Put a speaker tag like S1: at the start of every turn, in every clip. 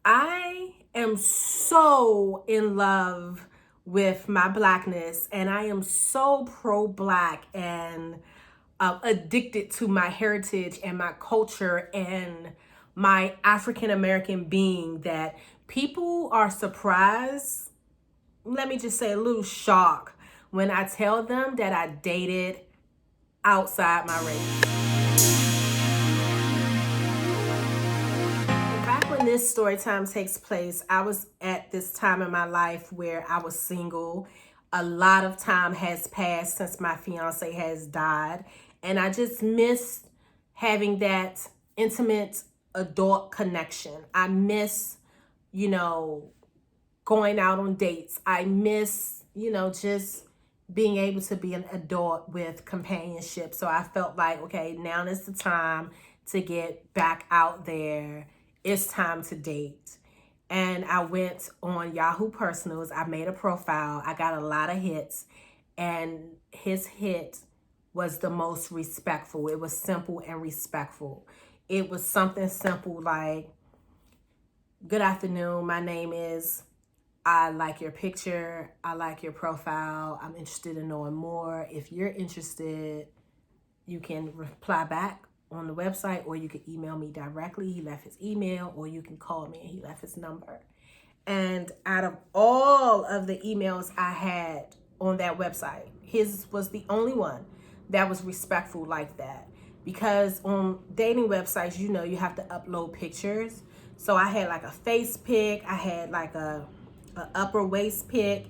S1: I am so in love with my blackness, and I am so pro-black and addicted to my heritage and my culture and my African American being that people are surprised. Let me just say a little shock when I tell them that I dated outside my race. Back when this story time takes place, I was at this time in my life where I was single. A lot of time has passed since my fiance has died, and I just miss having that intimate adult connection. I miss, you know, going out on dates. I miss, just being able to be an adult with companionship. So I felt like, okay, now is the time to get back out there. It's time to date. And I went on Yahoo Personals. I made a profile. I got a lot of hits. And his hit was the most respectful. It was simple and respectful. It was something simple like, good afternoon. My name is, I like your picture. I like your profile. I'm interested in knowing more. If you're interested, you can reply back on the website, or you can email me directly. He left his email, or you can call me and he left his number. And out of all of the emails I had on that website, his was the only one that was respectful like that. Because on dating websites, you have to upload pictures. So I had like a face pic, I had like a upper waist pic,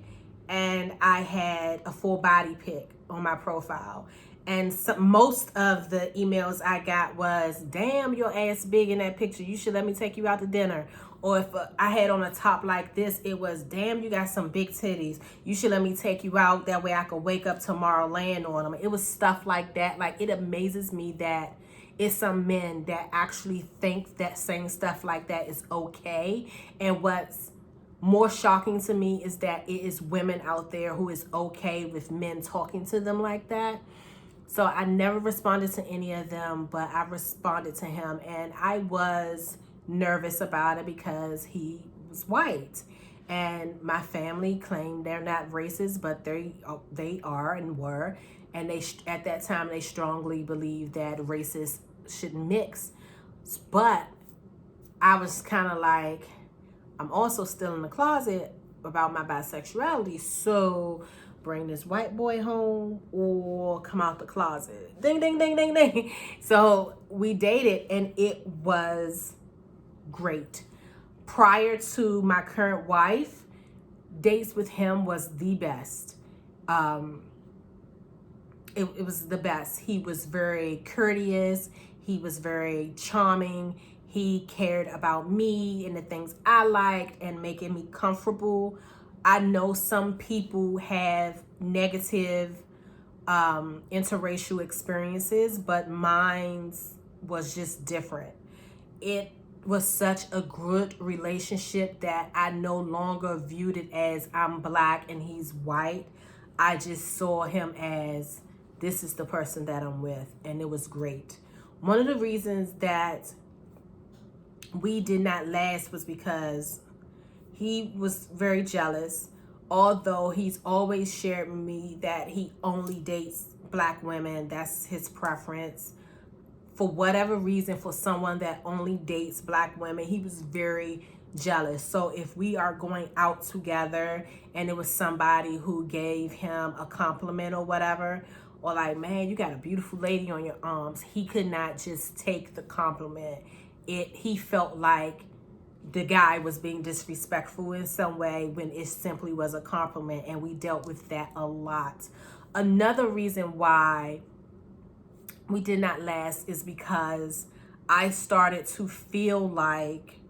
S1: and I had a full body pic on my profile. And most of the emails I got was, damn, your ass big in that picture. You should let me take you out to dinner. Or if I had on a top like this, it was, damn, you got some big titties. You should let me take you out. That way I could wake up tomorrow laying on them. It was stuff like that. Like, it amazes me that it's some men that actually think that saying stuff like that is okay. And what's more shocking to me is that it is women out there who is okay with men talking to them like that. So I never responded to any of them, but I responded to him, and I was nervous about it because he was white. And my family claimed they're not racist, but they are and were. And they at that time they strongly believed that racists shouldn't mix. But I was kind of like, I'm also still in the closet about my bisexuality. So bring this white boy home or come out the closet. Ding, ding, ding, ding, ding. So we dated, and it was great. Prior to my current wife, dates with him was the best. It was the best. He was very courteous. He was very charming. He cared about me and the things I liked and making me comfortable. I know some people have negative interracial experiences, but mine was just different. It was such a good relationship that I no longer viewed it as I'm black and he's white. I just saw him as, this is the person that I'm with, and it was great. One of the reasons that we did not last was because he was very jealous, although he's always shared with me that he only dates black women. That's his preference. For whatever reason, for someone that only dates black women, he was very jealous. So if we are going out together and it was somebody who gave him a compliment or whatever, or like, man, you got a beautiful lady on your arms, he could not just take the compliment. He felt like the guy was being disrespectful in some way when it simply was a compliment, and we dealt with that a lot. Another reason why we did not last is because I started to feel like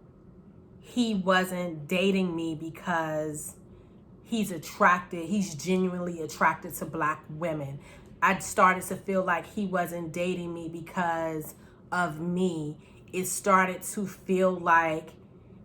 S1: he wasn't dating me because he's genuinely attracted to black women. I started to feel like he wasn't dating me because of me. It started to feel like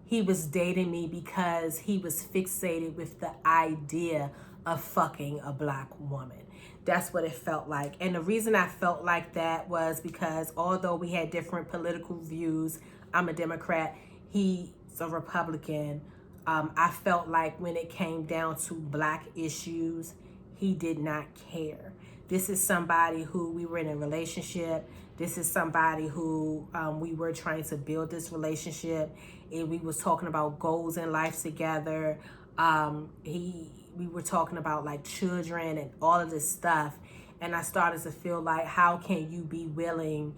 S1: he was dating me because he was fixated with the idea of fucking a black woman. That's what it felt like. And the reason I felt like that was because although we had different political views, I'm a Democrat, he a Republican, I felt like when it came down to Black issues, he did not care. This is somebody who we were in a relationship. This is somebody who we were trying to build this relationship, and we was talking about goals in life together. We were talking about like children and all of this stuff, and I started to feel like, how can you be willing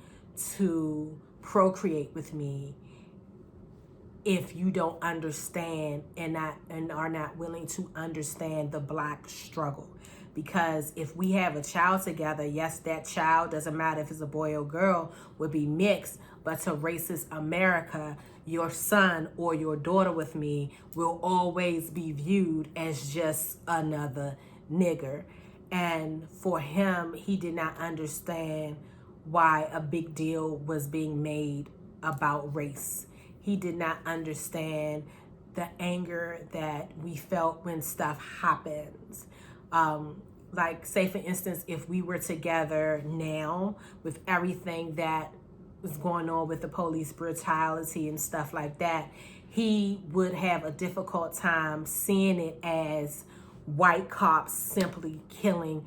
S1: to procreate with me if you don't understand and are not willing to understand the Black struggle? Because if we have a child together, yes, that child, doesn't matter if it's a boy or girl, would be mixed, but to racist America, your son or your daughter with me will always be viewed as just another nigger. And for him, he did not understand why a big deal was being made about race. He did not understand the anger that we felt when stuff happens. Like, say for instance, if we were together now with everything that was going on with the police brutality and stuff like that, he would have a difficult time seeing it as white cops simply killing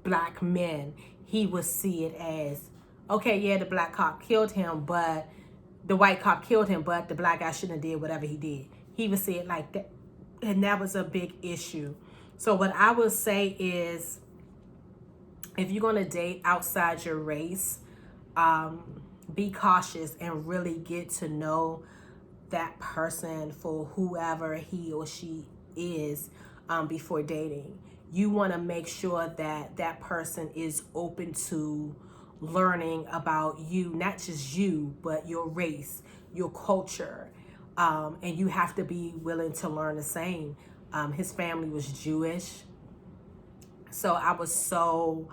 S1: Black men. He would see it as, okay, yeah, the Black cop killed him, but the white cop killed him, but the Black guy shouldn't have did whatever he did. He would see it like that. And that was a big issue. So what I would say is, if you're going to date outside your race, be cautious and really get to know that person for whoever he or she is before dating. You want to make sure that that person is open to learning about you, not just you, but your race, your culture, and you have to be willing to learn the same. His family was Jewish, so I was so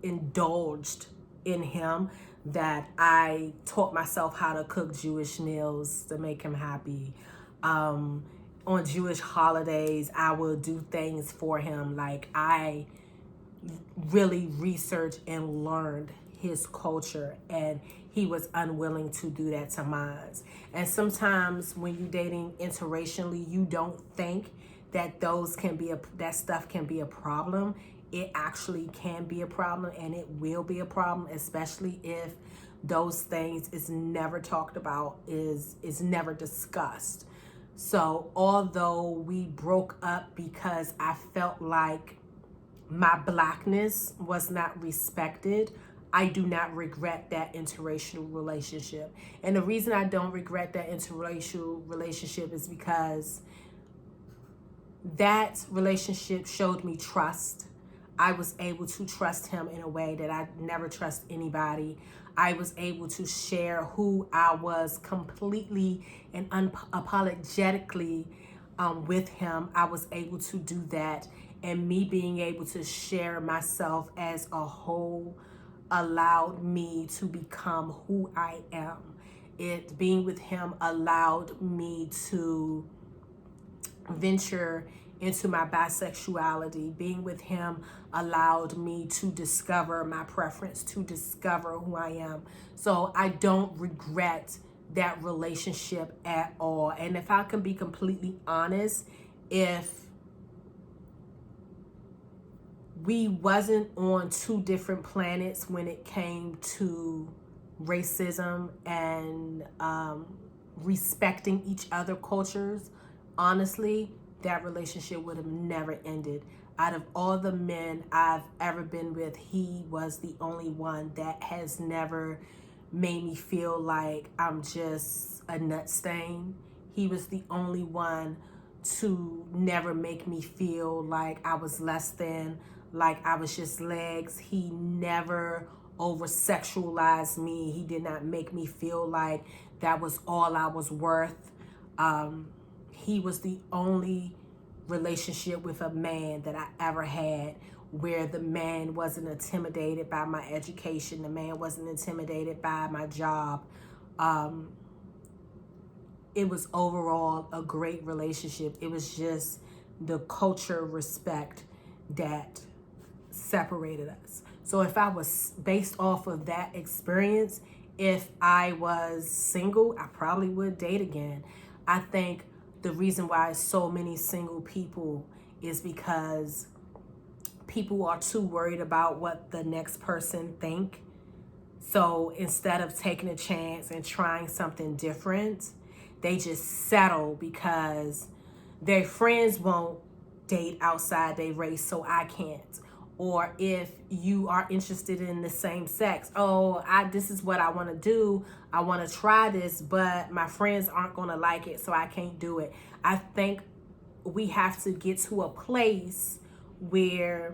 S1: indulged in him that I taught myself how to cook Jewish meals to make him happy. On Jewish holidays, I will do things for him. Like, I really researched and learned his culture, and he was unwilling to do that to mine. And sometimes when you're dating interracially, you don't think that that stuff can be a problem. It actually can be a problem, and it will be a problem, especially if those things is never talked about, is never discussed. So although we broke up because I felt like my Blackness was not respected, I do not regret that interracial relationship. And the reason I don't regret that interracial relationship is because that relationship showed me trust. I was able to trust him in a way that I never trust anybody. I was able to share who I was completely and unapologetically with him. I was able to do that. And me being able to share myself as a whole allowed me to become who I am. Being with him allowed me to venture into my bisexuality. Being with him allowed me to discover my preference, to discover who I am. So I don't regret that relationship at all. And if I can be completely honest, if we wasn't on two different planets when it came to racism and respecting each other cultures, honestly, that relationship would have never ended. Out of all the men I've ever been with, he was the only one that has never made me feel like I'm just a nut stain. He was the only one to never make me feel like I was less than, like I was just legs. He never over sexualized me. He did not make me feel like that was all I was worth. He was the only relationship with a man that I ever had where the man wasn't intimidated by my education. The man wasn't intimidated by my job. It was overall a great relationship. It was just the culture respect that separated us. So if I was based off of that experience, If I was single, I probably would date again. I think the reason why so many single people is because people are too worried about what the next person think. So instead of taking a chance and trying something different, they just settle because their friends won't date outside their race, so I can't. Or if you are interested in the same sex, oh, this is what I want to do. I want to try this, but my friends aren't going to like it, so I can't do it. I think we have to get to a place where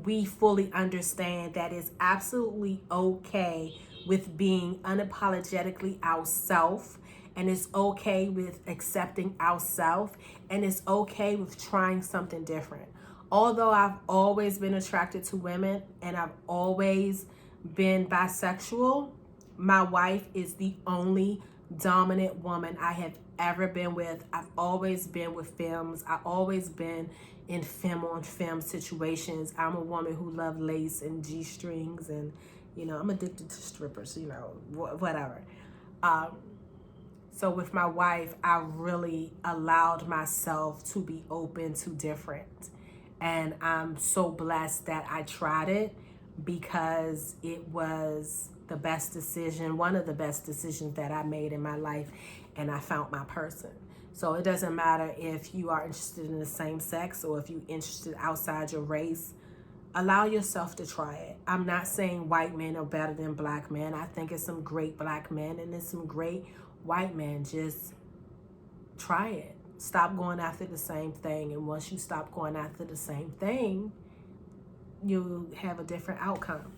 S1: we fully understand that it's absolutely okay with being unapologetically ourselves, and it's okay with accepting ourselves, and it's okay with trying something different. Although I've always been attracted to women and I've always been bisexual, my wife is the only dominant woman I have ever been with. I've always been with femmes. I've always been in femme on femme situations. I'm a woman who loves lace and G-strings, and I'm addicted to strippers, whatever. So with my wife, I really allowed myself to be open to different. And I'm so blessed that I tried it, because it was the best decision, one of the best decisions that I made in my life, and I found my person. So it doesn't matter if you are interested in the same sex or if you're interested outside your race. Allow yourself to try it. I'm not saying white men are better than black men. I think it's some great black men and there's some great white men. Just try it. Stop going after the same thing. And once you stop going after the same thing, you'll have a different outcome.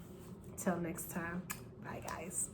S1: Till next time. Bye, guys.